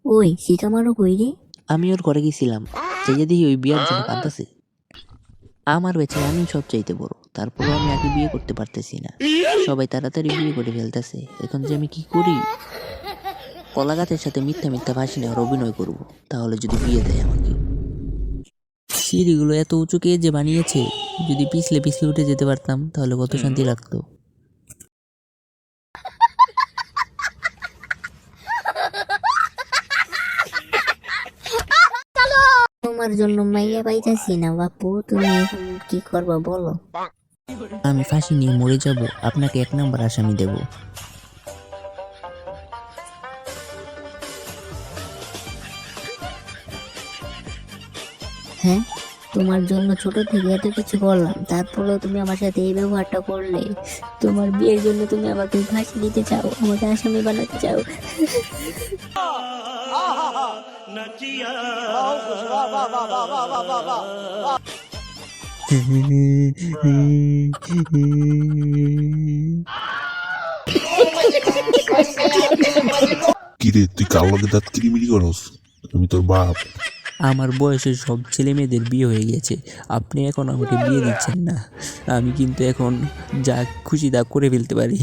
ওই শিকামারও কই রে? আমি ওর ঘরে গেছিলাম, চাইয়া দেখি ওই বিয়ার জন্য কাঁদতেছে। আমার বেচায় আমি সব চাইতে বড়, তারপরও আমি আগে বিয়ে করতে পারতেছি না। সবাই তাড়াতাড়ি বিয়ে করে ফেলতেছে, এখন যে আমি কি করি? কলা গাছের সাথে মিথ্যা মিথ্যা ফাঁসি নেওয়ার অভিনয় করব, তাহলে যদি বিয়ে দেয় আমাকে। সিঁড়িগুলো এত উঁচু কে যে বানিয়েছে, যদি পিছলে পিছলে উঠে যেতে পারতাম তাহলে কত শান্তি লাগতো। তোমার জন্য মাইয়া পাইতাছি না বাপু, তুমি এখন কি করবা বলো? আমি ফাঁসি নিয়ে মরে যাব, আপনাকে 1 নম্বর আসামি দেব। হ্যাঁ, তোমার জন্য ছোট থেকে এত কিছু করলাম, তারপরেও তুমি আমার সাথে এই ব্যবহারটা করলে। তোমার বিয়ের জন্য তুমি আমাকে ফাঁসি দিতে চাও, আমাকে আসামি বানাতে চাও। কিরে তুই কার লগে দাঁত কিরিমিরি করস? আমি তোর বাপ। আমার বয়সের সব ছেলে মেয়েদের বিয়ে হয়ে গেছে, আপনি এখন আমাকে বিয়ে দিচ্ছেন না। আমি কিন্তু এখন যা খুশি তা করে ফেলতে পারি।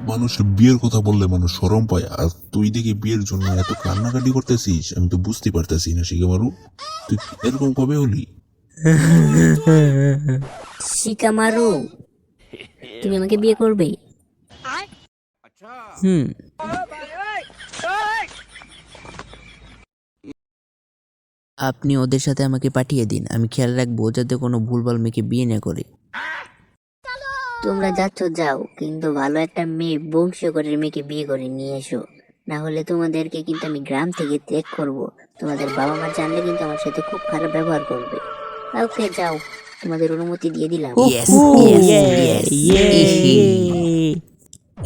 মানুষের বিয়ের কথা বললে মানুষ শরম পায়, আর তুই দেখি বিয়ের জন্য এত কান্নাকাটি করতেছিস, আমি তো বুঝতে পারতেছি না শিকামারু, তুই এরকম কবে হলি? শিকামারু, তুমি আমাকে বিয়ে করবে? হুম। আপনি ওদের সাথে আমাকে পাঠিয়ে দিন, আমি খেয়াল রাখবো যাতে কোনো ভুলভাল মেয়েকে বিয়ে না করে। তোমরা যাচ্ছ যাও, কিন্তু ভালো একটা মেয়ে, বংশীয় ঘরের মেয়েকে বিয়ে করে নিয়ে এসো, না হলে তোমাদেরকে কিন্তু আমি গ্রাম থেকে ত্যাগ করব। তোমাদের বাবা মা জানলে কিন্তু আমার সাথে খুব খারাপ ব্যবহার করবে। ওকে যাও, তোমাদের অনুমতি দিয়ে দিলাম। Yes, yes, yes, yes.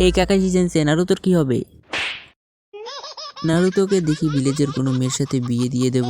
এই কাকাজি জানছে নারুতোর কি হবে? নারুতোকে দেখি ভিলেজের কোনো মেয়ের সাথে বিয়ে দিয়ে দেব।